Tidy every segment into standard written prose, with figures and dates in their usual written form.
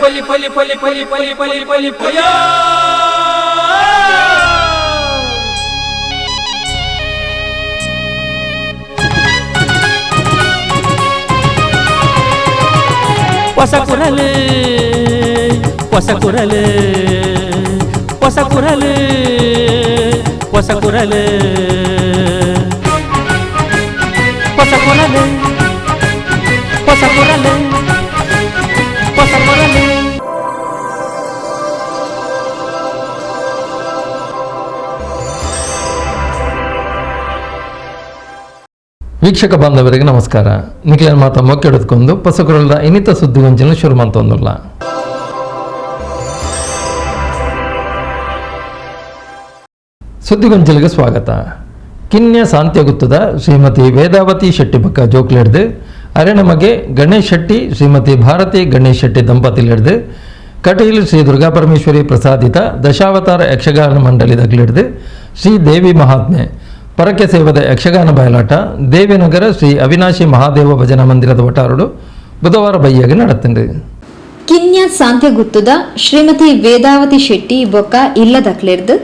ಪಲಿ ಪಲಿ ಪಲಿ ಪಲಿ ಪಲಿ ಪಲಿ ಪಲಿ ಪಯ ಹೊಸ ಕುರಲು ಹೊಸ ಕುರಲು ಹೊಸ ಕುರಲು ಹೊಸ ಕುರಲು ಹೊಸ ಕುರಲು ಹೊಸ ಕುರಲು ಹೊಸ ಕುರಲು. ವೀಕ್ಷಕ ಬಾಂಧವರಿಗೆ ನಮಸ್ಕಾರ. ನಿಖಿಲನ್ ಮಾತ ಮೊಕ್ಕೆಡುತ್ಕೊಂಡು ಪಸಕುರಲ್ದ ಇನ್ನಿತ ಸುದ್ದಿಗೊಂಚಲು ಶುರು ಮಂತೊಂದುಲ್ಲ. ಸುದ್ದಿಗೊಂಚಲಿಗೆ ಸ್ವಾಗತ. ಕಿನ್ಯ ಸಾಂತ್ಯಗುತ್ತದ ಶ್ರೀಮತಿ ವೇದಾವತಿ ಶೆಟ್ಟಿ ಬಕ್ಕ ಜೋಕ್ಲೆಡ್ದು ಅರೆ ನಮಗೆ ಗಣೇಶ್ ಶೆಟ್ಟಿ ಶ್ರೀಮತಿ ಭಾರತಿ ಗಣೇಶ್ ಶೆಟ್ಟಿ ದಂಪತಿಲಿಡ್ದು ಕಟೀಲ್ ಶ್ರೀ ದುರ್ಗಾಪರಮೇಶ್ವರಿ ಪ್ರಸಾದಿತ ದಶಾವತಾರ ಯಕ್ಷಗಾನ ಮಂಡಳಿ ದಗ್ಲಿಡ್ದು ಶ್ರೀ ದೇವಿ ಮಹಾತ್ಮೆ ಪರಕೆ ಸೇವದ ಯಕ್ಷಗಾನ ಬಯಲಾಟ ದೇವಿನಗರ ಶ್ರೀ ಅವಿನಾಶಿ ಮಹಾದೇವ ಭಜನಾ ಮಂದಿರದ ಒಟ್ಟಾರಡು ಬುಧವಾರ ಬೈಯಾಗಿ ನಡೆತಂಡು. ಕಿನ್ಯ ಸಾಂತ್ಯಗುತ್ತದ ಶ್ರೀಮತಿ ವೇದಾವತಿ ಶೆಟ್ಟಿ ಬೊಕ್ಕ ಇಲ್ಲದಕ್ಲೆರ್ದು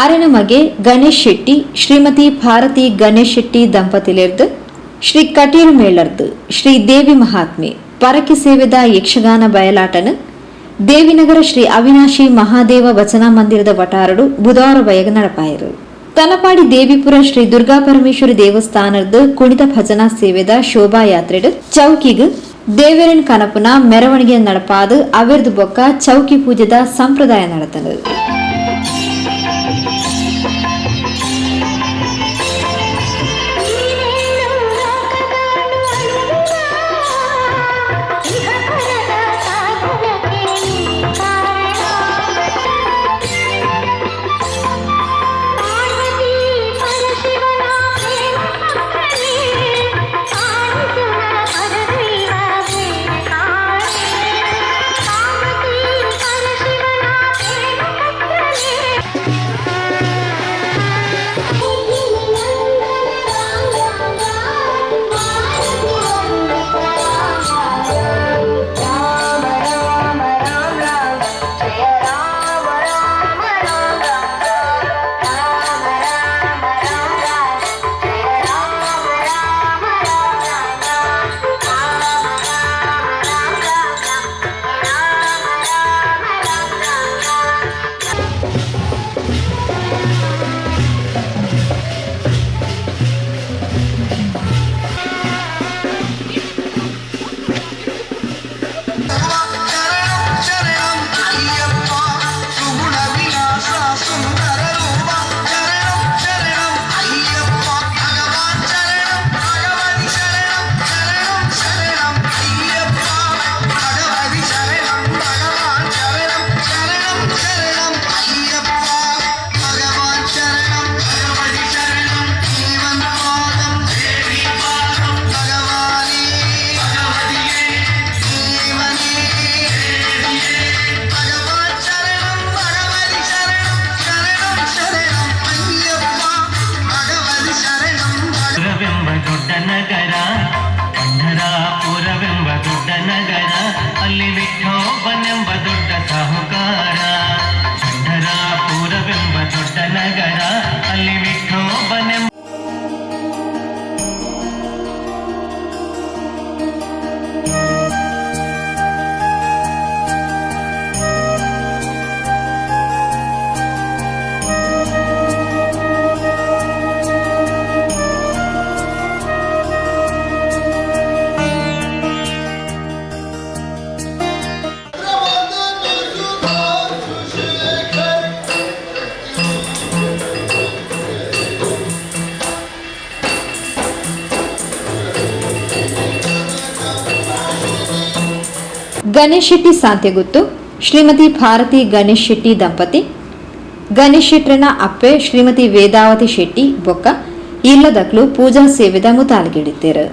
ಆರೆನ ಮಗೆ ಗಣೇಶ್ ಶೆಟ್ಟಿ ಶ್ರೀಮತಿ ಭಾರತಿ ಗಣೇಶ್ ಶೆಟ್ಟಿ ದಂಪತಿಲೆರ್ದು ಶ್ರೀ ಕಟೀಲ್ ಮೇಳರ್ದು ಶ್ರೀ ದೇವಿ ಮಹಾತ್ಮೆ ಪರಕೆ ಸೇವೆದ ಯಕ್ಷಗಾನ ಬಯಲಾಟನು ದೇವಿನಗರ ಶ್ರೀ ಅವಿನಾಶಿ ಮಹಾದೇವ ಭಜನಾ ಮಂದಿರದ ವಟಾರಡು ಬುಧವಾರ ಬಯಗ ನಡಪಾಯರು. ತಲಪಾಡಿ ದೇವಿಪುರ ಶ್ರೀ ದುರ್ಗಾಪರಮೇಶ್ವರಿ ದೇವಸ್ಥಾನದ ಕುಣಿತ ಭಜನಾ ಸೇವೆದ ಶೋಭಾಯಾತ್ರೆಡು ಚೌಕಿಗು ದೇವರನ್ ಕನಪುನ ಮೆರವಣಿಗೆ ನಡಪಾದು ಅವೆರ್ದು ಬೊಕ್ಕ ಚೌಕಿ ಪೂಜೆದ ಸಂಪ್ರದಾಯ ನಡೆತನು. ಅಲ್ಲಿ ವಿಠೋಬನೆಂಬ ದೊಡ್ಡ ಸಾಹುಕಾರ. ಪಂಢರಾಪುರವೆಂಬ ದೊಡ್ಡ ನಗರ ಅಲ್ಲಿ ವಿಠೋಬನೆಂಬ ಗಣೇಶ್ ಶೆಟ್ಟಿ ಸಾಂತ್ಯಗುತ್ತು ಶ್ರೀಮತಿ ಭಾರತಿ ಗಣೇಶ್ ಶೆಟ್ಟಿ ದಂಪತಿ ಗಣೇಶ್ ಶೆಟ್ರನ ಅಪ್ಪೆ ಶ್ರೀಮತಿ ವೇದಾವತಿ ಶೆಟ್ಟಿ ಬೊಕ್ಕ ಇಲ್ಲದಕ್ಲು ಪೂಜಾ ಸೇವೆದ ಮುತಾಲ್ಗಿಡಿದ್ದೇರು.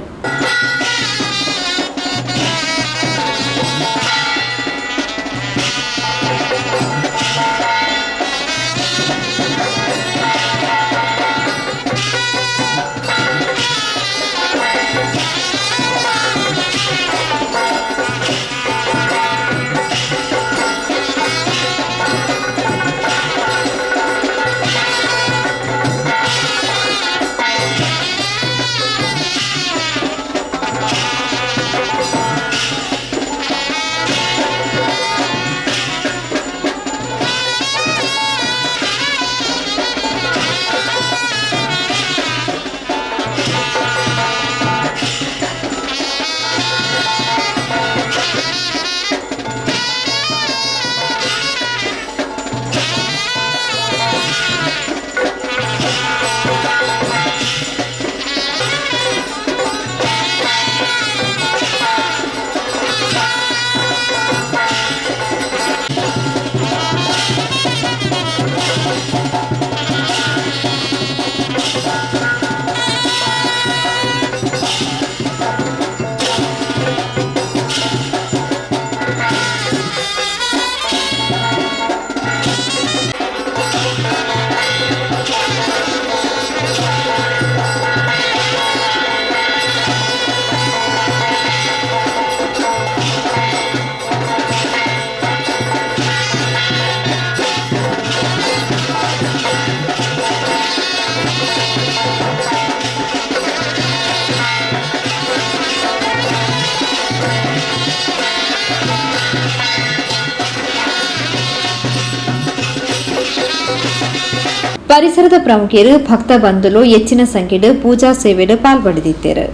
ಪರಿಸರದ ಪ್ರಮುಖರು ಭಕ್ತ ಬಂಧುಲು ಹೆಚ್ಚಿನ ಸಂಖ್ಯೆಡು ಪೂಜಾ ಸೇವೆಡು ಪಾಲ್ಪಡೆದಿದ್ದರು.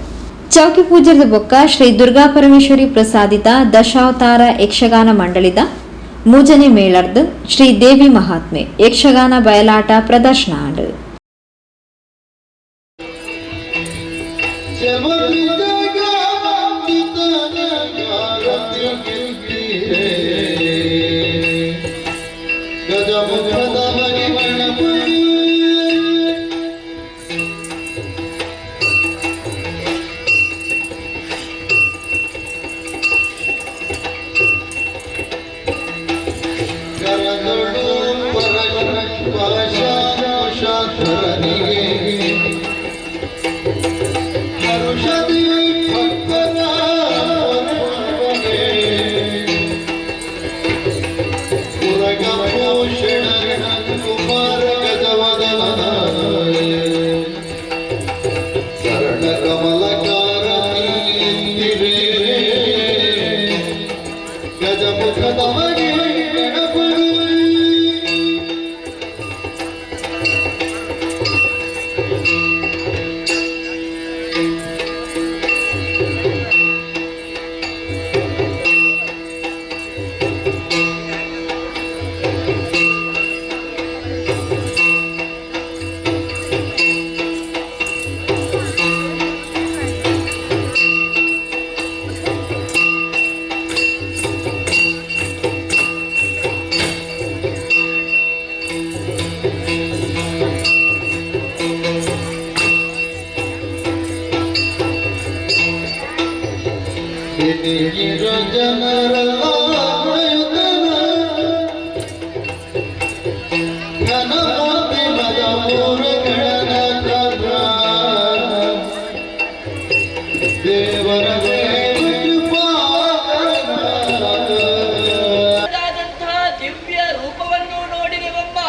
ಚೌಕಿ ಪೂಜೆದ ಬೊಕ್ಕ ಶ್ರೀ ದುರ್ಗಾ ಪರಮೇಶ್ವರಿ ಪ್ರಸಾದಿತ ದಶಾವತಾರ ಯಕ್ಷಗಾನ ಮಂಡಳಿದ ಮೂಜನೆ ಮೇಳರ್ದು ಶ್ರೀ ದೇವಿ ಮಹಾತ್ಮೆ ಯಕ್ಷಗಾನ ಬಯಲಾಟ ಪ್ರದರ್ಶನ ಆಡು. ದಿವ್ಯ ರೂಪವನ್ನು ನೋಡಿರುವಮ್ಮ.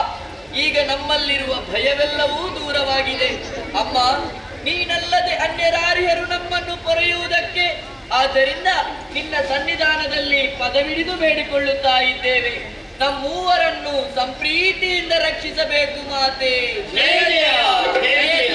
ಈಗ ನಮ್ಮಲ್ಲಿರುವ ಭಯವೆಲ್ಲವೂ ದೂರವಾಗಿದೆ. ಅಮ್ಮ, ನೀನಲ್ಲದೆ ಅನ್ಯರಾರ್ಯರು ನಮ್ಮನ್ನು ಪೊರೆಯುವುದಕ್ಕೆ. ಆದ್ದರಿಂದ ನಿನ್ನ ಸನ್ನಿಧಾನದಲ್ಲಿ ಪದವಿಡಿದು ಬೇಡಿಕೊಳ್ಳುತ್ತಾ ಇದ್ದೇವೆ. ನಮ್ಮೂವರನ್ನು ಸಂಪ್ರೀತಿಯಿಂದ ರಕ್ಷಿಸಬೇಕು ಮಾತೆ. ಜಯ ಜಯ ಜಯ ಜಯ.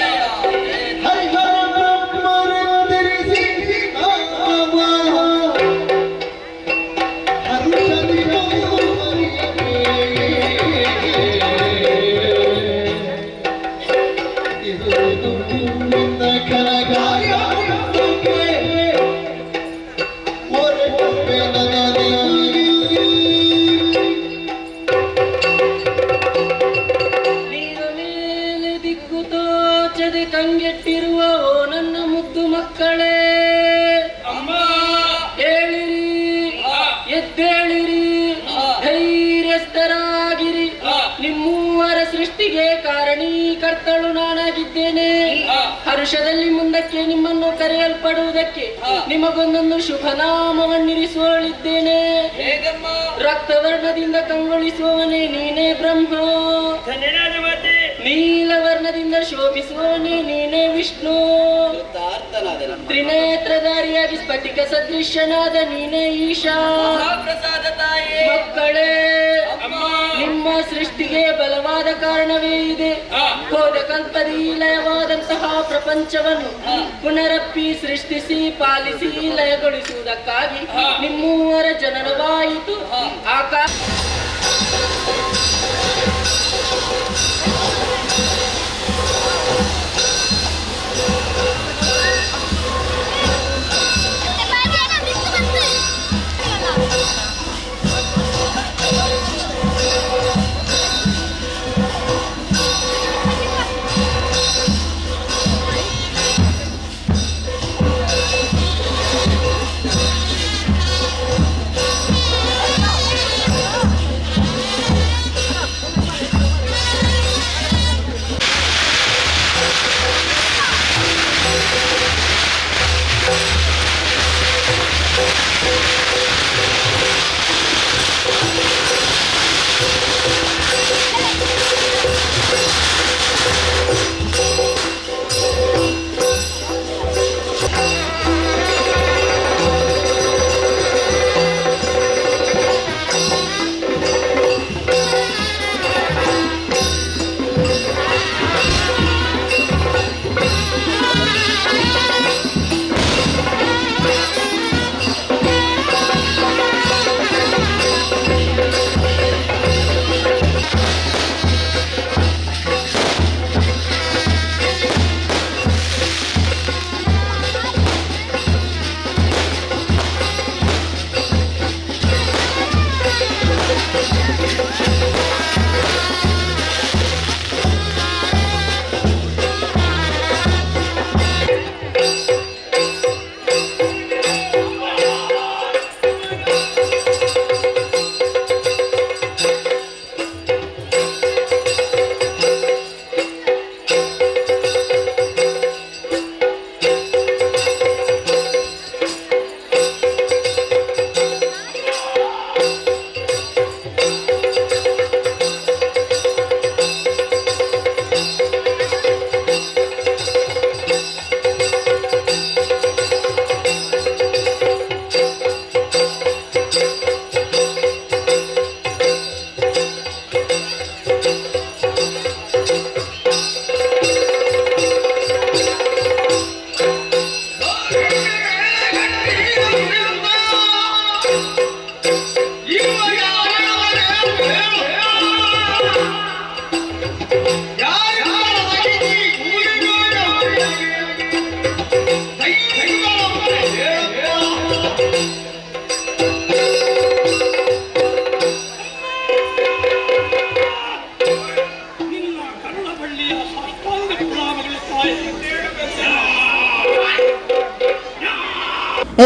ಕಂಗೆಟ್ಟಿರುವ ಓ ನನ್ನ ಮುದ್ದು ಮಕ್ಕಳೇ, ಅಮ್ಮ ಹೇಳಿರಿ, ಎದ್ದೇಳಿರಿ, ಧೈರ್ಯಸ್ಥರಾಗಿರಿ. ನಿಮ್ಮೂವರ ಸೃಷ್ಟಿಗೆ ಕಾರಣೀಕರ್ತಳು ನಾನಾಗಿದ್ದೇನೆ. ಹರುಷದಲ್ಲಿ ಮುಂದಕ್ಕೆ ನಿಮ್ಮನ್ನು ಕರೆಯಲ್ಪಡುವುದಕ್ಕೆ ನಿಮಗೊಂದೊಂದು ಶುಭ ನಾಮವನ್ನಿರಿಸುವಳಿದ್ದೇನೆ. ರಕ್ತವರ್ಣದಿಂದ ಕಂಗೊಳಿಸುವವನೇ ನೀನೇ ಬ್ರಹ್ಮ, ನೀಲವರ್ಣದಿಂದ ಶೋಭಿಸುವವನೇ ನೀನೇ ವಿಷ್ಣು, ತ್ರಿನೇತ್ರಧಾರಿಯಾಗಿ ಸ್ಫಟಿಕ ಸದೃಶ್ಯನಾದ ನೀನೇ ಈಶಾ. ಮಕ್ಕಳೇ, ನಿಮ್ಮ ಸೃಷ್ಟಿಗೆ ಬಲವಾದ ಕಾರಣವೇ ಇದೆ. ಹೋದ ಕಲ್ಪದಿ ಲಯವಾದಂತಹ ಪ್ರಪಂಚವನ್ನು ಪುನರಪ್ಪಿ ಸೃಷ್ಟಿಸಿ ಪಾಲಿಸಿ ಲಯಗೊಳಿಸುವುದಕ್ಕಾಗಿ ನಿಮ್ಮೂವರ ಜನನವಾಯಿತು. ಆಕಾಶ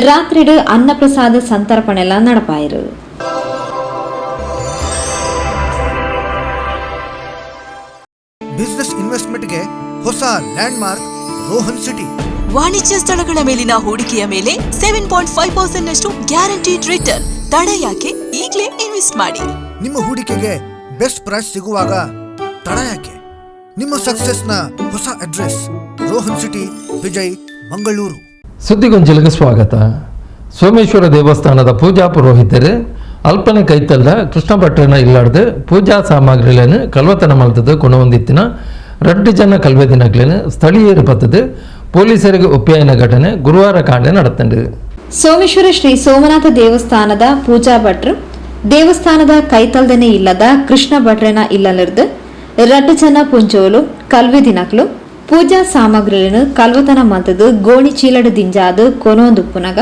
ರಾತ್ರಿಡು ಅನ್ನಪ್ರಸಾದ ಸಂತರ್ಪಣೆಲ್ಲ ನಡಪಾಯಿರು. ಬಿಸಿನೆಸ್ ಇನ್ವೆಸ್ಟ್ಮೆಂಟ್ಗೆ ಹೊಸ ಲ್ಯಾಂಡ್ ಮಾರ್ಕ್ ರೋಹನ್ ಸಿಟಿ. ವಾಣಿಜ್ಯ ಸ್ಥಳಗಳ ಮೇಲಿನ ಹೂಡಿಕೆಯ ಮೇಲೆ 7.5% ನಷ್ಟು ಗ್ಯಾರಂಟಿಡ್ ರಿಟರ್ನ್. ತಡ ಯಾಕೆ? ಈಗಲೇ ಇನ್ವೆಸ್ಟ್ ಮಾಡಿ. ನಿಮ್ಮ ಹೂಡಿಕೆಗೆ ಬೆಸ್ಟ್ ಪ್ರೈಸ್ ಸಿಗುವಾಗ ತಡ ಯಾಕೆ? ನಿಮ್ಮ ಸಕ್ಸಸ್ನ ಹೊಸ ಅಡ್ರೆಸ್ ರೋಹನ್ ಸಿಟಿ, ವಿಜಯ್, ಮಂಗಳೂರು. ಸುದ್ದಿಗೊಂಜಲಿಗೆ ಸ್ವಾಗತ. ಸೋಮೇಶ್ವರ ದೇವಸ್ಥಾನದ ಪೂಜಾ ಪುರೋಹಿತರು ಅಲ್ಪನೆ ಕೈತಲ್ದ ಕೃಷ್ಣ ಭಟ್ರನ ಇಲ್ಲಾಡ್ದು ಪೂಜಾ ಸಾಮಗ್ರಿಗಳನ್ನು ಕಲ್ವತನ ಮಲ್ತದ್ದು ಕೊನೊಂದಿತ್ತಿನ 2 ಜನ ಕಲ್ವೆದಿನಗ್ಲೇನು ಸ್ಥಳೀಯರು ಪತ್ತದು ಪೊಲೀಸರಿಗೆ ಒಪ್ಪಿಯಾಯಿನ ಘಟನೆ ಗುರುವಾರ ಕಾಂಡೆ ನಡೆತಂಡು. ಸೋಮೇಶ್ವರ ಶ್ರೀ ಸೋಮನಾಥ ದೇವಸ್ಥಾನದ ಪೂಜಾ ಭಟ್ರು ದೇವಸ್ಥಾನದ ಕೈತಲ್ದನೆ ಇಲ್ಲದ ಕೃಷ್ಣ ಭಟ್ರನ ಇಲ್ಲಲಿರ್ದು 2 ಜನ ಪುಂಜೋಲು ಕಲ್ವೆದಿನಕ್ಲು ಪೂಜಾ ಸಾಮಗ್ರಿಗಳನ್ನು ಕಲ್ವತನ ಮಲ್ತದು ಗೋಣಿ ಚೀಲಡು ದಿಂಜಾದು ಕೊನೊಂದುಪ್ಪುನಗ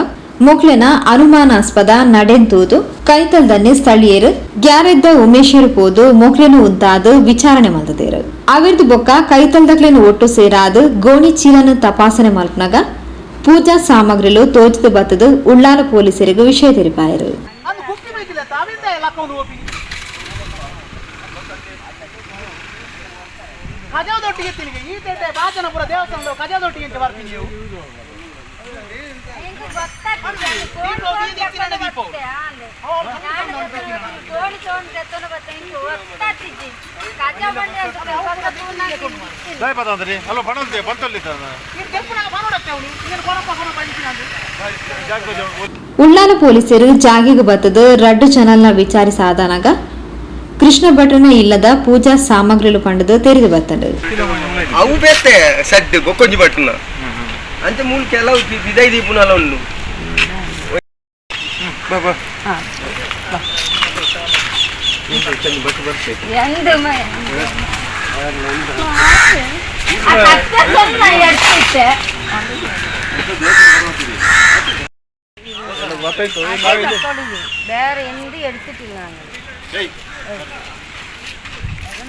ಮೊಕ್ಲೆನ ಅನುಮಾನಾಸ್ಪದ ನಡೆಂತೂದು ಕೈತಲ್ದನ್ನೇ ಸ್ಥಳೀಯರು ಗ್ಯಾರೆದ್ದ ಉಮೇಶರು ಪೋದು ಮೊಕ್ಲೆನು ಉಂತಾದು ವಿಚಾರಣೆ ಮಲ್ತದೇರು. ಅವಿರ್ದು ಬೊಕ್ಕ ಕೈತಲ್ದಕ್ಲೇನು ಒಟ್ಟು ಸೇರಾದು ಗೋಣಿ ಚೀಲನು ತಪಾಸಣೆ ಮಲ್ಪನಾಗ ಪೂಜಾ ಸಾಮಗ್ರಿಲು ತೋಚಿದು ಬತ್ತದು ಉಳ್ಳಾಲ ಪೊಲೀಸರಿಗೂ ವಿಷಯ ತಿಳಿಪಾಯರು. ಉಳ್ಳಾಲ ಪೊಲೀಸರು ಜಾಗಿಗೆ ಬತ್ತದು 2 ಜನಲ್ನ ವಿಚಾರಿಸಾದನಾಗ ಕೃಷ್ಣ ಭಟ್ರನ ಇಲ್ಲದ ಪೂಜಾ ಸಾಮಗ್ರಿಗಳು ಪಂಡದು ತೆರೆದು ಬತ್ತಂಡು. ಅವು ಬೇತೆ ಸಡ್ಡು ಗೊಕ್ಕೊಂಜಿ ಬಟ್ಟನ ಅಂಚೆ ಮೂಲ ಕೆಲವು ವಿದೈ ದೀಪುನಲ್ಲ ಉಂಡು. வேற எந்த எடுத்துட்டீங்க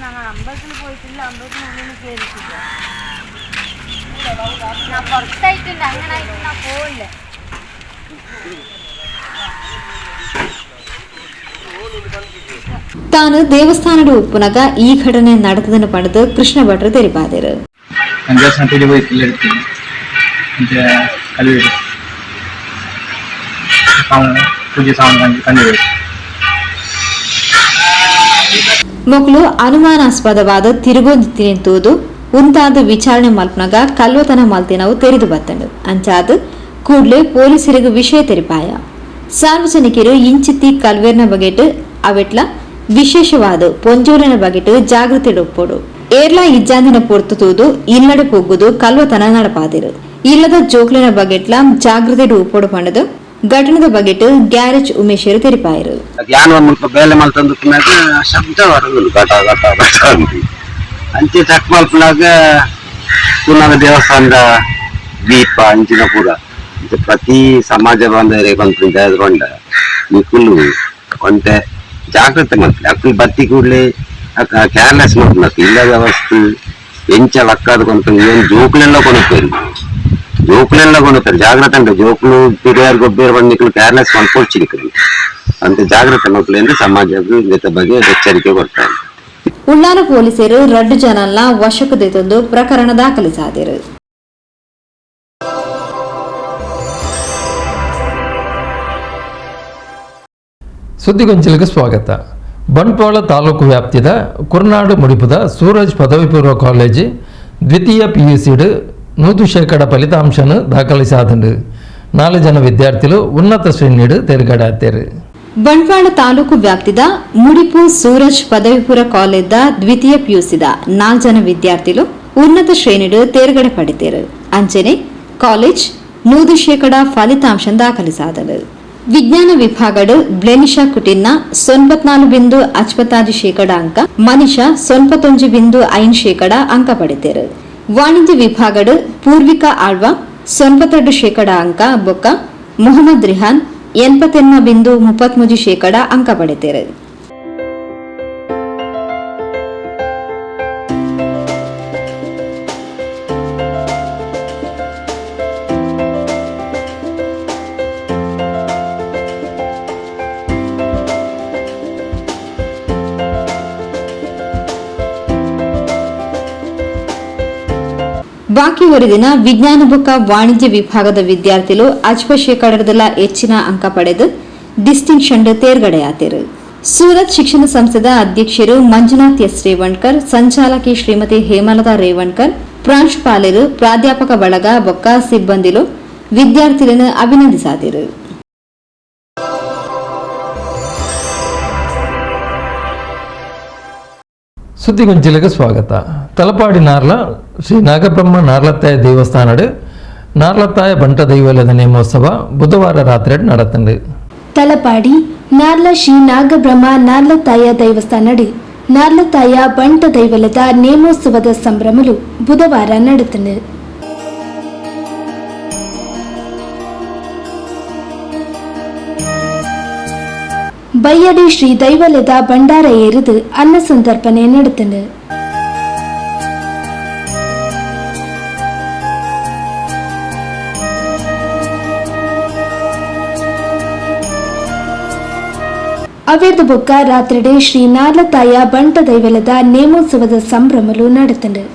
நாங்கள் அம்பலத்தில் போயிட்டு அம்பலத்தில் ஒன்று போயிருக்கீங்க. நான் பொறுத்தாயிட்டு அங்கே ஆயிட்டு நான் போகல. ತಾನು ದೇವಸ್ಥಾನದ ಉಪ್ಪುನಗ ಈ ಘಟನೆ ನಡೆದದನ್ನು ಪಡೆದು ಕೃಷ್ಣ ಭಟ್ರು ತೆರಿಪಾದರು. ಮೊಕ್ಲು ಅನುಮಾನಾಸ್ಪದವಾದ ತಿರುಗೊಂದಿತ್ತಿನೆಂತುವುದು ಉಂತಾದ ವಿಚಾರಣೆ ಮಲ್ಪನಾಗ ಕಲ್ವತನ ಮಲ್ತಿನವು ತೆರೆದು ಬತ್ತಂಡು. ಅಂಚಾದು ಕೂಡ್ಲೆ ಪೊಲೀಸರಿಗೂ ವಿಷಯ ತೆರಿಪಾಯ. ಸಾರ್ವಜನಿಕರು ಇಂಚಿತ್ತಿ ಕಲ್ವೇರ್ನ ಬಗೆಟ್ ಅವೆಟ್ಲ ವಿಶೇಷವಾದ ಪೊಂಜೋಲಿನ ಬಗೆಟ್ ಜಾಗೃತಿ ಒಪ್ಪೋಡು ಏರ್ಲಾ ಇಜ್ಜಾಂದಿನ ಪೊರ್ತುವುದು ಇಲ್ಲಡೆ ಪೊಗ್ಗುದು ಕಲ್ವತನ ನಡಪಾದಿರು. ಇಲ್ಲದ ಜೋಕ್ಲಿನ ಬಗೆಟ್ಲ ಜಾಗೃತಿ ಉಪ್ಪೋಡು ಪಂಡದು ಘಟನೆದ ಬಗೆಟ್ ಗ್ಯಾರೇಜ್ ಉಮೇಶರು ತೆರಿಪಾಯರು. ಶಬ್ದ ಅಂಚೆ ಚೆಕ್ ಮಲ್ಪನಾಗ ಪುನಃ ದೇವಸ್ಥಾನದ ದೀಪ ಅಂಚಿನ ಪೂರ ಪ್ರತಿ ಸಮಾಜ ಬಾಂಧವರಿಗೆ ಕೊಂಡ ನಿಕ್ಕುಲು ಒಂಟೆ ಜಾಗ್ರತೆ ಮಾಡ್ತಾರೆ. ಅಕ್ಕಲ್ ಬತ್ತಿ ಕೂಡಲೇ ಕೇರ್ಲೆಸ್ ಮಾಡ್ತಾರೆ. ಇಲ್ಲದ ವಸ್ತು ಎಂಚಲ್ ಅಕ್ಕಾದ ಕೊಂತ ಏನು ಜೋಕ್ಲೆಲ್ಲ ಕೊಡುತ್ತಾರೆ, ಜೋಕ್ಲೆಲ್ಲ ಕೊಡುತ್ತಾರೆ. ಜಾಗ್ರತೆ ಅಂದ್ರೆ ಜೋಕ್ಲು ಹಿರಿಯರ್ ಗೊಬ್ಬರ ಬಂದಿಕ್ಕಲು ಕೇರ್ಲೆಸ್ ಮಾಡ್ಕೊಳ್ಚಿರಿಕರು ಅಂತ ಜಾಗ್ರತೆ ಮಕ್ಕಳು ಎಂದು ಸಮಾಜಕ್ಕೆ ಜೊತೆ ಬಗ್ಗೆ ಎಚ್ಚರಿಕೆ ಕೊಡ್ತಾರೆ. ಉಳ್ಳಾಲ ಪೊಲೀಸರು 2 ಜನಲ್ನ ವಶಕ್ಕೆ ತಂದು ಪ್ರಕರಣ ದಾಖಲಿಸಾದರು. ಸುದ್ದಿಗೊಂಚಲಿಗೆ ಸ್ವಾಗತ. ಬಂಟ್ವಾಳ ತಾಲೂಕು ವ್ಯಾಪ್ತಿದ ಕುರ್ನಾಡು ಮುಡಿಪುದ ಸೂರಜ್ ಪದವಿ ಪೂರ್ವ ಕಾಲೇಜು ದ್ವಿತೀಯ PUCಡು 100% ಫಲಿತಾಂಶನು ದಾಖಲಿಸಾದಂಡು 4 ಜನ ವಿದ್ಯಾರ್ಥಿಗಳು ಉನ್ನತ ಶ್ರೇಣಿಡು ತೇರ್ಗಡೆ. ಬಂಟ್ವಾಳ ತಾಲೂಕು ವ್ಯಾಪ್ತಿದ ಮುಡಿಪು ಸೂರಜ್ ಪದವಿ ಪೂರ್ವ ಕಾಲೇಜ್ದ ದ್ವಿತೀಯ PUCದ 4 ಜನ ವಿದ್ಯಾರ್ಥಿಗಳು ಉನ್ನತ ಶ್ರೇಣಿಡು ತೇರ್ಗಡೆ ಪಡಿತೇರು. ಅಂಚನೆ ಕಾಲೇಜ್ 100% ಫಲಿತಾಂಶ ದಾಖಲಿಸಾದಳು. ವಿಜ್ಞಾನ ವಿಭಾಗಡು ಬ್ಲೆನಿಶಾ ಕುಟಿನ್ನ 94.56% ಅಂಕ, ಮನಿಷಾ 99.5% ಅಂಕ ಪಡೆದರು. ವಾಣಿಜ್ಯ ವಿಭಾಗಡು ಪೂರ್ವಿಕಾ ಆಳ್ವಾ 92% ಅಂಕ ಬೊಕ್ಕ ಮೊಹಮ್ಮದ್ ರಿಹಾನ್ 88.33% ಅಂಕ ಪಡೆದರು. ಬಾಕಿ ಉಳಿದಿನ ವಿಜ್ಞಾನ ಬೊಕ್ಕ ವಾಣಿಜ್ಯ ವಿಭಾಗದ ವಿದ್ಯಾರ್ಥಿಗಳು ಅಜ್ಪಶೇಕಡದಲ್ಲ ಹೆಚ್ಚಿನ ಅಂಕ ಪಡೆದು ಡಿಸ್ಟಿಂಕ್ಷನ್ ತೇರ್ಗಡೆಯಾದರು. ಸೂರತ್ ಶಿಕ್ಷಣ ಸಂಸ್ಥೆದ ಅಧ್ಯಕ್ಷರು ಮಂಜುನಾಥ್ ಎಸ್ ರೇವಣ್ಕರ್, ಸಂಚಾಲಕಿ ಶ್ರೀಮತಿ ಹೇಮಲತಾ ರೇವಣ್ಕರ್, ಪ್ರಾಂಶುಪಾಲರು, ಪ್ರಾಧ್ಯಾಪಕ ಬಳಗ ಬೊಕ್ಕ ಸಿಬ್ಬಂದಿಲು ವಿದ್ಯಾರ್ಥಿಗಳನ್ನು ಅಭಿನಂದಿಸಿದರು. ಸುದ್ದಿಗೊಂಚಿಲಿಗೆ ಸ್ವಾಗತ. ತಲಪಾಡಿ ನಾರ್ಲ ಶ್ರೀ ನಾಗಬ್ರಹ್ಮ ನಾರ್ಲತ್ತಾಯ ದೇವಸ್ಥಾನಡ್ ನಾರ್ಲತ್ತಾಯ ಬಂಟ ದೈವಲದ ನೇಮೋತ್ಸವ ಬುಧವಾರ ರಾತ್ರಿ நடந்தது. ತಲಪಾಡಿ ನಾರ್ಲ ಶ್ರೀ ನಾಗಬ್ರಹ್ಮ ನಾರ್ಲತಾಯ ದೈವಸ್ಥಾನಡಿ ನಾರ್ಲತಾಯ ಬಂಟ ದೈವಲದ ನೇಮೋತ್ಸವದ ಸಂಭ್ರಮಲು ಬುಧವಾರ ನಡೆತನು. ಬಯ್ಯಡಿ ಶ್ರೀ ದೈವಲದ ಭಂಡಾರ ಏರಿದು ಅನ್ನ ಸಂತರ್ಪಣೆ ನಡೆತನು. ಅವೇರ್ದ ಬೊಕ್ಕ ರಾತ್ರಿಡೆ ಶ್ರೀ ನಾರ್ಲತಾಯ ಬಂಟ ದೈವಲದ ನೇಮೋತ್ಸವದ ಸಂಭ್ರಮಲು ನಡೆತನು.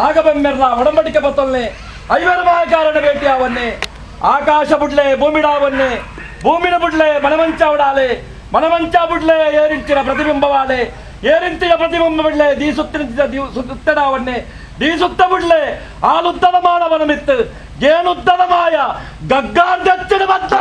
ನಾಗಬೆಮ್ಮೆರ್ಲ ಒಡಂಬಡಿಕೆ ಬತ್ತೊಲ್ಲೆ ಐವರು ಮಹಾಕಾರಣ ಭೇಟಿಯಾವನ್ನೇ ಆಕಾಶ ಬುಡ್ಲೆ ಭೂಮಿಡಾವನ್ನೇ ಭೂಮಿನ ಬುಡ್ಲೆ ಮನಮಂಚಾವಡಾಲೆ ಮನಮಂಚ ಬುಡ್ಲೆ ಏರಿಂಚಿನ ಪ್ರತಿಬಿಂಬವಾಲೆ ಏರಿಂಚಿನ ಪ್ರತಿಬಿಂಬ ಬಿಡ್ಲೆ ಸುತ್ತಡಾವನ್ನೇ ದೀಸುತ್ತ ಬುಡ್ಲೆ ಆಲುದ್ದದ ಮಾನವನ ಮಿತ್ತು ಏನುದ್ದದ ಮಾಯ ಗಗ್ಗಾರ್ದಚ್ಚಿನ ಬತ್ತ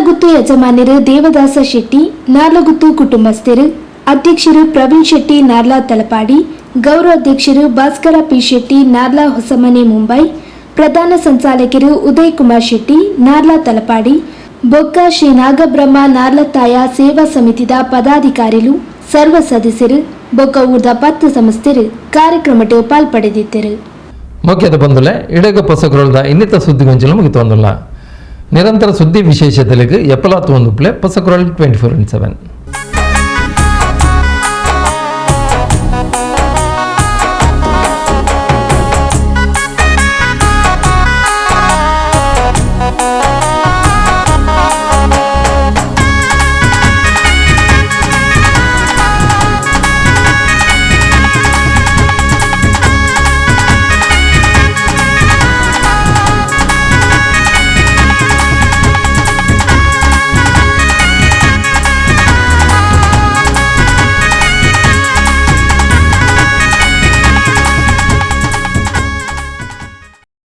ನಾರ್ಲಗುತ್ತು ಯಜಮಾನರು ದೇವದಾಸ ಶೆಟ್ಟಿ, ನಾರ್ಲಗುತ್ತು ಕುಟುಂಬಸ್ಥರು, ಅಧ್ಯಕ್ಷರು ಪ್ರವೀಣ್ ಶೆಟ್ಟಿ ನಾರ್ಲಾ ತಲಪಾಡಿ, ಗೌರವ ಅಧ್ಯಕ್ಷರು ಭಾಸ್ಕರ ಪಿ ಶೆಟ್ಟಿ ನಾರ್ಲಾ ಹೊಸಮನೆ ಮುಂಬೈ, ಪ್ರಧಾನ ಸಂಚಾಲಕರು ಉದಯ್ ಕುಮಾರ್ ಶೆಟ್ಟಿ ನಾರ್ಲಾ ತಲಪಾಡಿ, ಬೊಕ್ಕ ಶ್ರೀ ನಾಗಬ್ರಹ್ಮ ನಾರ್ಲತಾಯ ಸೇವಾ ಸಮಿತಿದ ಪದಾಧಿಕಾರಿಗಳು, ಸರ್ವ ಸದಸ್ಯರು ಬೊಕ್ಕ ಊರ್ದ 10 ಸಂಸ್ಥೆರು ಕಾರ್ಯಕ್ರಮಕ್ಕೆ ಪಾಲ್ಪಡೆದಿದ್ದರು. ಮುಖ್ಯದ ಬಂದುಲೆ ಇಡಗ ಪೊಸಕರೊಳದ ಇನ್ನಿತ ಸುದ್ದಿಗೊಂಚಲು ಮುಗಿತೊಂದುಲ್ಲ. ನಿರಂತರ ಸುದ್ದಿ ವಿಶೇಷತೆಗಳಿಗೆ ಎಪ್ಪಲಾತು ಒಂದು ಪ್ಲೇ ಪೊಸಕರೊಳ್ 24/7.